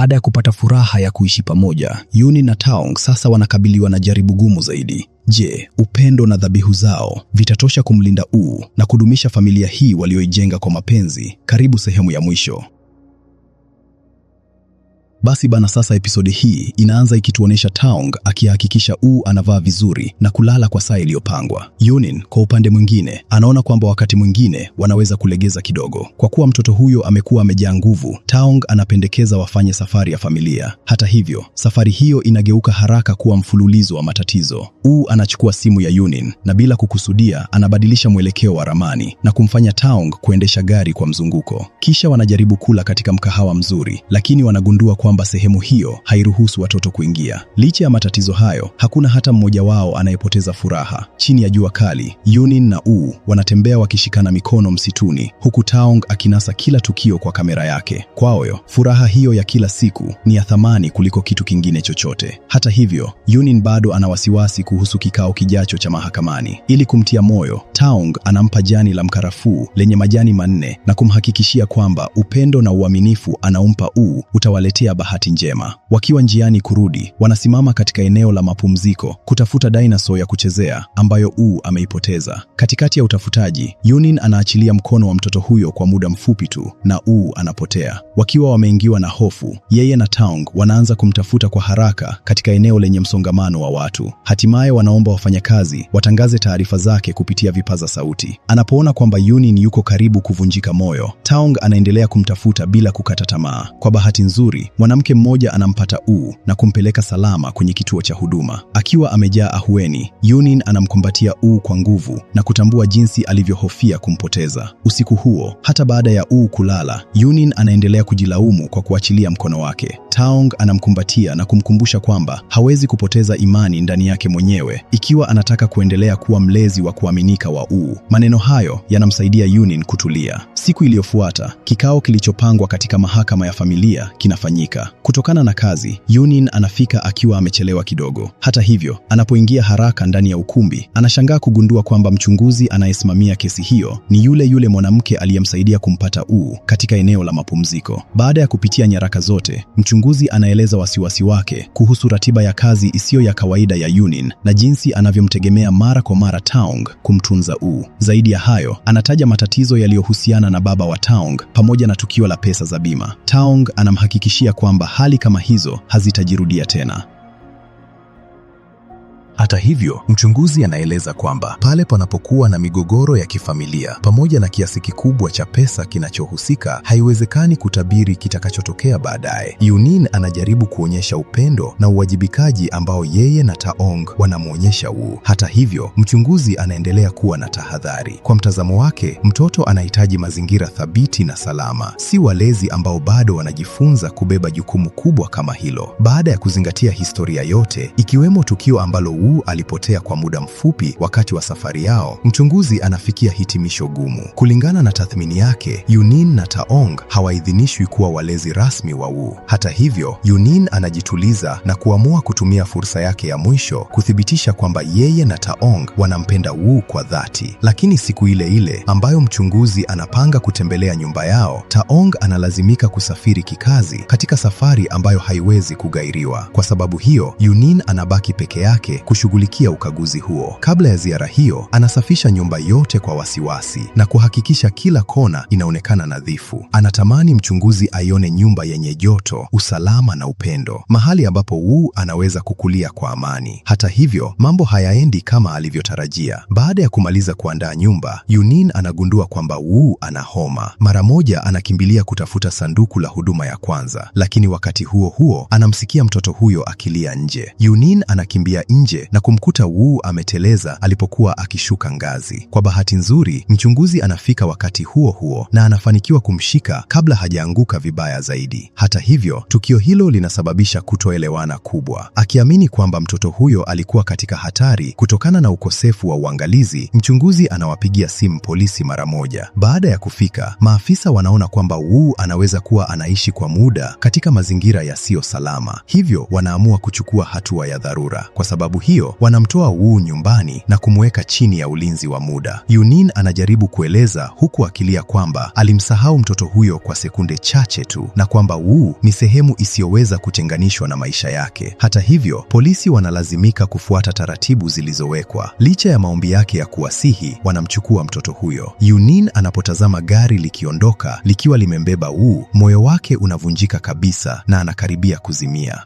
Baada ya kupata furaha ya kuishi pamoja, Yunin na Taung sasa wanakabiliwa na jaribu gumu zaidi. Je, upendo na dhabihu zao vitatosha kumlinda Wu na kudumisha familia hii walioijenga kwa mapenzi? Karibu sehemu ya mwisho. Basi bana, sasa episodi hii inaanza ikituonesha Taung akihakikisha Wu anavaa vizuri na kulala kwa saa iliyopangwa. Yunin kwa upande mwingine anaona kwamba wakati mwingine wanaweza kulegeza kidogo. Kwa kuwa mtoto huyo amekuwa amejaa nguvu, Taung anapendekeza wafanye safari ya familia. Hata hivyo, safari hiyo inageuka haraka kuwa mfululizo wa matatizo. Wu anachukua simu ya Yunin na bila kukusudia anabadilisha mwelekeo wa ramani na kumfanya Taung kuendesha gari kwa mzunguko. Kisha wanajaribu kula katika mkahawa mzuri, lakini wanagundua kwamba sehemu hiyo hairuhusu watoto kuingia. Licha ya matatizo hayo, hakuna hata mmoja wao anayepoteza furaha. Chini ya jua kali, Yunin na Wu wanatembea wakishikana mikono msituni, huku Taung akinasa kila tukio kwa kamera yake. Kwao, furaha hiyo ya kila siku ni ya thamani kuliko kitu kingine chochote. Hata hivyo, Yunin bado ana wasiwasi kuhusu kikao kijacho cha mahakamani. Ili kumtia moyo, Taung anampa jani la mkarafuu lenye majani manne na kumhakikishia kwamba upendo na uaminifu anaompa Wu utawaletea bahati njema. Wakiwa njiani kurudi, wanasimama katika eneo la mapumziko kutafuta dinosaur ya kuchezea ambayo Wu ameipoteza. Katikati ya utafutaji, Yunin anaachilia mkono wa mtoto huyo kwa muda mfupi tu na Wu anapotea. Wakiwa wameingiwa na hofu, yeye na Taung wanaanza kumtafuta kwa haraka katika eneo lenye msongamano wa watu. Hatimaye wanaomba wafanyakazi watangaze taarifa zake kupitia vipaza sauti. Anapoona kwamba Yunin yuko karibu kuvunjika moyo, Taung anaendelea kumtafuta bila kukata tamaa. Kwa bahati nzuri, mwanamke mmoja anampata Wu na kumpeleka salama kwenye kituo cha huduma. Akiwa amejaa ahueni, Yunin anamkumbatia Wu kwa nguvu na kutambua jinsi alivyohofia kumpoteza. Usiku huo, hata baada ya Wu kulala, Yunin anaendelea kujilaumu kwa kuachilia mkono wake. Taung anamkumbatia na kumkumbusha kwamba hawezi kupoteza imani ndani yake mwenyewe ikiwa anataka kuendelea kuwa mlezi wa kuaminika wa Wu. Maneno hayo yanamsaidia Yunin kutulia. Siku iliyofuata, kikao kilichopangwa katika mahakama ya familia kinafanyika. Kutokana na kazi, Yunin anafika akiwa amechelewa kidogo. Hata hivyo, anapoingia haraka ndani ya ukumbi, anashangaa kugundua kwamba mchunguzi anayesimamia kesi hiyo ni yule mwanamke aliyemsaidia kumpata Wu katika eneo la mapumziko. Baada ya kupitia nyaraka zote, mchunguzi anaeleza wasiwasi wake kuhusu ratiba ya kazi isiyo ya kawaida ya Yunin na jinsi anavyomtegemea mara kwa mara Taung kumtunza Wu. Zaidi ya hayo, anataja matatizo yaliyohusiana na baba wa Taung pamoja na tukio la pesa za bima. Taung anamhakikishia kwamba hali kama hizo hazitajirudia tena. Hata hivyo, mchunguzi anaeleza kwamba pale panapokuwa na migogoro ya kifamilia pamoja na kiasi kikubwa cha pesa kinachohusika, haiwezekani kutabiri kitakachotokea baadaye. Yunin anajaribu kuonyesha upendo na uwajibikaji ambao yeye na Taung wanamwonyesha Wu. Hata hivyo, mchunguzi anaendelea kuwa na tahadhari. Kwa mtazamo wake, mtoto anahitaji mazingira thabiti na salama, si walezi ambao bado wanajifunza kubeba jukumu kubwa kama hilo. Baada ya kuzingatia historia yote, ikiwemo tukio ambalo Wu alipotea kwa muda mfupi wakati wa safari yao, mchunguzi anafikia hitimisho gumu. Kulingana na tathmini yake, Yunin na Taung hawaidhinishwi kuwa walezi rasmi wa Wu. Hata hivyo, Yunin anajituliza na kuamua kutumia fursa yake ya mwisho kuthibitisha kwamba yeye na Taung wanampenda Wu kwa dhati. Lakini siku ile ile ambayo mchunguzi anapanga kutembelea nyumba yao, Taung analazimika kusafiri kikazi katika safari ambayo haiwezi kugairiwa. Kwa sababu hiyo, Yunin anabaki peke yake kushughulikia ukaguzi huo. Kabla ya ziara hiyo, anasafisha nyumba yote kwa wasiwasi na kuhakikisha kila kona inaonekana nadhifu. Anatamani mchunguzi aione nyumba yenye joto, usalama na upendo, mahali ambapo Wu anaweza kukulia kwa amani. Hata hivyo, mambo hayaendi kama alivyotarajia. Baada ya kumaliza kuandaa nyumba, Yunin anagundua kwamba Wu ana homa. Mara moja anakimbilia kutafuta sanduku la huduma ya kwanza, lakini wakati huo huo anamsikia mtoto huyo akilia nje. Yunin anakimbia nje na kumkuta Wu ameteleza alipokuwa akishuka ngazi. Kwa bahati nzuri, mchunguzi anafika wakati huo huo na anafanikiwa kumshika kabla hajaanguka vibaya zaidi. Hata hivyo, tukio hilo linasababisha kutoelewana kubwa. Akiamini kwamba mtoto huyo alikuwa katika hatari kutokana na ukosefu wa uangalizi, mchunguzi anawapigia simu polisi mara moja. Baada ya kufika, maafisa wanaona kwamba Wu anaweza kuwa anaishi kwa muda katika mazingira yasiyo salama. Hivyo wanaamua kuchukua hatua ya dharura. Kwa sababu hii hiyo wanamtoa Wu nyumbani na kumweka chini ya ulinzi wa muda. Yunin anajaribu kueleza huku akilia kwamba alimsahau mtoto huyo kwa sekunde chache tu na kwamba Wu ni sehemu isiyoweza kutenganishwa na maisha yake. Hata hivyo, polisi wanalazimika kufuata taratibu zilizowekwa. Licha ya maombi yake ya kuwasihi, wanamchukua mtoto huyo. Yunin anapotazama gari likiondoka likiwa limembeba Wu, moyo wake unavunjika kabisa na anakaribia kuzimia.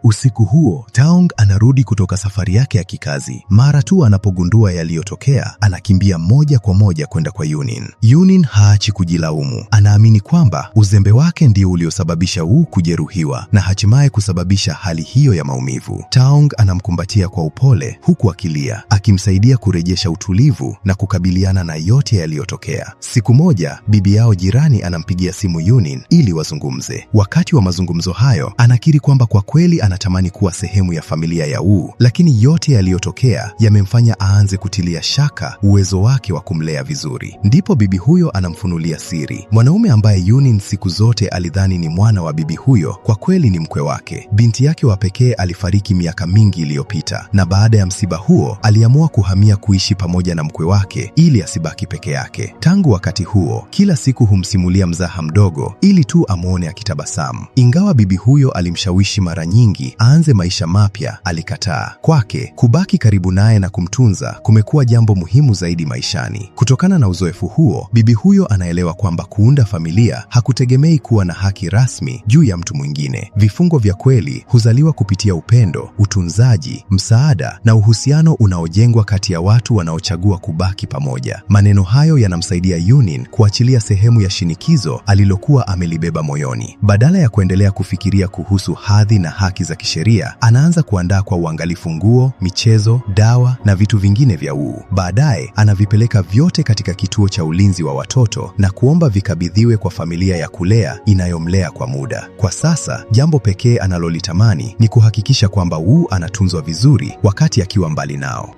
Usiku huo, Taong anarudi kutoka safari yake ya kikazi. Mara tu anapogundua yaliyotokea, anakimbia moja kwa moja kwenda kwa Yunin. Yunin haachi kujilaumu. Anaamini kwamba uzembe wake ndio uliosababisha Wu kujeruhiwa na hatimaye kusababisha hali hiyo ya maumivu. Taong anamkumbatia kwa upole huku akilia, akimsaidia kurejesha utulivu na kukabiliana na yote yaliyotokea. Siku moja, bibi yao jirani anampigia simu Yunin ili wazungumze. Wakati wa mazungumzo hayo, anakiri kwamba kwa kweli anatamani kuwa sehemu ya familia ya Wu, lakini yote yaliyotokea yamemfanya aanze kutilia shaka uwezo wake wa kumlea vizuri. Ndipo bibi huyo anamfunulia siri. Mwanaume ambaye Yunin siku zote alidhani ni mwana wa bibi huyo, kwa kweli ni mkwe wake. Binti yake wa pekee alifariki miaka mingi iliyopita, na baada ya msiba huo aliamua kuhamia kuishi pamoja na mkwe wake ili asibaki peke yake. Tangu wakati huo, kila siku humsimulia mzaha mdogo ili tu amwone akitabasamu. Ingawa bibi huyo alimshawishi mara nyingi aanze maisha mapya, alikataa. Kwake, kubaki karibu naye na kumtunza kumekuwa jambo muhimu zaidi maishani. Kutokana na uzoefu huo, bibi huyo anaelewa kwamba kuunda familia hakutegemei kuwa na haki rasmi juu ya mtu mwingine. Vifungo vya kweli huzaliwa kupitia upendo, utunzaji, msaada na uhusiano unaojengwa kati ya watu wanaochagua kubaki pamoja. Maneno hayo yanamsaidia Yunin kuachilia sehemu ya shinikizo alilokuwa amelibeba moyoni. Badala ya kuendelea kufikiria kuhusu hadhi na haki za kisheria, anaanza kuandaa kwa uangalifu nguo, michezo, dawa na vitu vingine vya Wu. Baadaye anavipeleka vyote katika kituo cha ulinzi wa watoto na kuomba vikabidhiwe kwa familia ya kulea inayomlea kwa muda. Kwa sasa, jambo pekee analolitamani ni kuhakikisha kwamba Wu anatunzwa vizuri wakati akiwa mbali nao.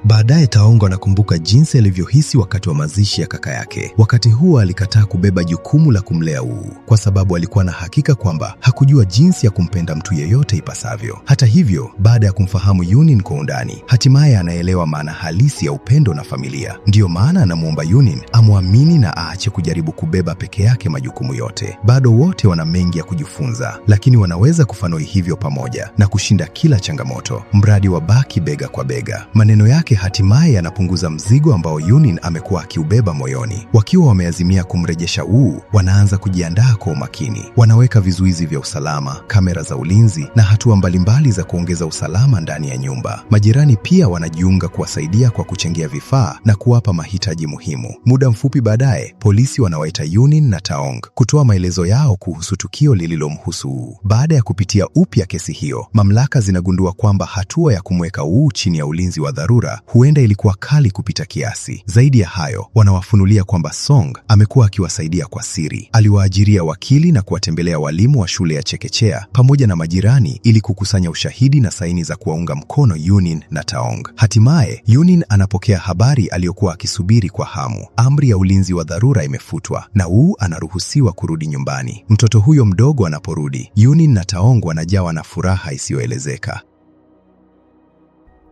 Baadaye Taong anakumbuka jinsi alivyohisi wakati wa mazishi ya kaka yake. Wakati huo alikataa kubeba jukumu la kumlea Wu kwa sababu alikuwa na hakika kwamba hakujua jinsi ya kumpenda mtu yeyote ipasavyo. Hata hivyo, baada ya kumfahamu Yunin kwa undani, hatimaye anaelewa maana halisi ya upendo na familia. Ndiyo maana anamuomba Yunin amwamini na aache kujaribu kubeba peke yake majukumu yote. Bado wote wana mengi ya kujifunza, lakini wanaweza kufanya hivyo pamoja na kushinda kila changamoto, mradi wabaki bega kwa bega. Maneno yake hatimaye yanapunguza mzigo ambao Yunin amekuwa akiubeba moyoni. Wakiwa wameazimia kumrejesha Wu, wanaanza kujiandaa kwa umakini. Wanaweka vizuizi vya usalama, kamera za ulinzi na hatua mbalimbali za kuongeza usalama ndani ya nyumba. Majirani pia wanajiunga kuwasaidia kwa kuchangia vifaa na kuwapa mahitaji muhimu. Muda mfupi baadaye, polisi wanawaita Yunin na Taong kutoa maelezo yao kuhusu tukio lililomhusu Wu. Baada ya kupitia upya kesi hiyo, mamlaka zinagundua kwamba hatua ya kumweka Wu chini ya ulinzi wa dharura huenda ilikuwa kali kupita kiasi. Zaidi ya hayo, wanawafunulia kwamba Song amekuwa akiwasaidia kwa siri. Aliwaajiria wakili na kuwatembelea walimu wa shule ya chekechea pamoja na majirani ili kukusanya ushahidi na saini za kuwaunga mkono Yunin na Taong. Hatimaye, Yunin anapokea habari aliyokuwa akisubiri kwa hamu. Amri ya ulinzi wa dharura imefutwa na Wu anaruhusiwa kurudi nyumbani. Mtoto huyo mdogo anaporudi, Yunin na Taong wanajawa na furaha isiyoelezeka.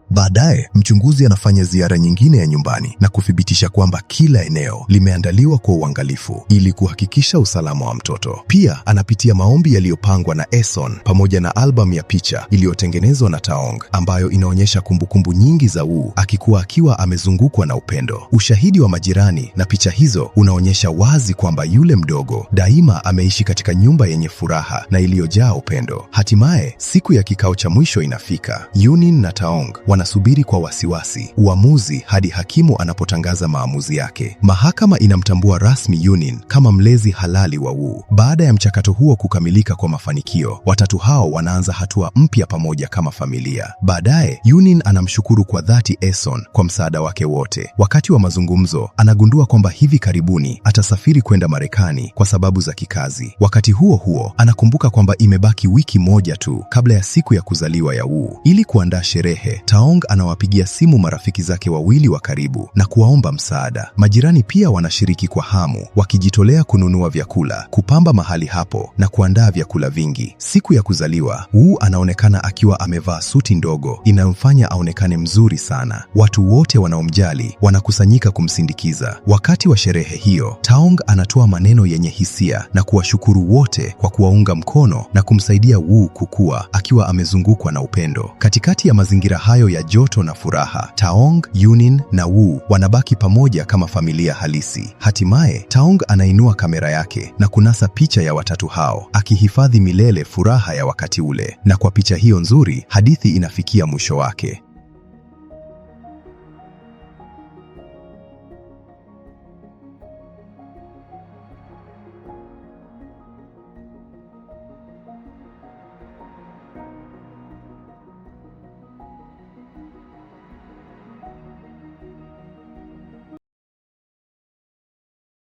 Baadaye, mchunguzi anafanya ziara nyingine ya nyumbani na kuthibitisha kwamba kila eneo limeandaliwa kwa uangalifu ili kuhakikisha usalama wa mtoto. Pia anapitia maombi yaliyopangwa na Eson pamoja na albamu ya picha iliyotengenezwa na Taong ambayo inaonyesha kumbukumbu nyingi za Wu akiwa amezungukwa na upendo. Ushahidi wa majirani na picha hizo unaonyesha wazi kwamba yule mdogo daima ameishi katika nyumba yenye furaha na iliyojaa upendo. Hatimaye, siku ya kikao cha mwisho inafika. Yunin na Taong wanasubiri kwa wasiwasi uamuzi hadi hakimu anapotangaza maamuzi yake. Mahakama inamtambua rasmi Yunin kama mlezi halali wa Wu. Baada ya mchakato huo kukamilika kwa mafanikio, watatu hao wanaanza hatua mpya pamoja kama familia. Baadaye, Yunin anamshukuru kwa dhati Eson kwa msaada wake wote. Wakati wa mazungumzo, anagundua kwamba hivi karibuni atasafiri kwenda Marekani kwa sababu za kikazi. Wakati huo huo, anakumbuka kwamba imebaki wiki moja tu kabla ya siku ya kuzaliwa ya Wu. Ili kuandaa sherehe, Taong Taong anawapigia simu marafiki zake wawili wa karibu na kuwaomba msaada. Majirani pia wanashiriki kwa hamu, wakijitolea kununua vyakula, kupamba mahali hapo na kuandaa vyakula vingi. Siku ya kuzaliwa, Wu anaonekana akiwa amevaa suti ndogo inayomfanya aonekane mzuri sana. Watu wote wanaomjali wanakusanyika kumsindikiza. Wakati wa sherehe hiyo, Taong anatoa maneno yenye hisia na kuwashukuru wote kwa kuwaunga mkono na kumsaidia Wu kukua akiwa amezungukwa na upendo. Katikati ya mazingira hayo ya joto na furaha, Taong, Yunin na Wu wanabaki pamoja kama familia halisi. Hatimaye, Taong anainua kamera yake na kunasa picha ya watatu hao, akihifadhi milele furaha ya wakati ule. Na kwa picha hiyo nzuri, hadithi inafikia mwisho wake.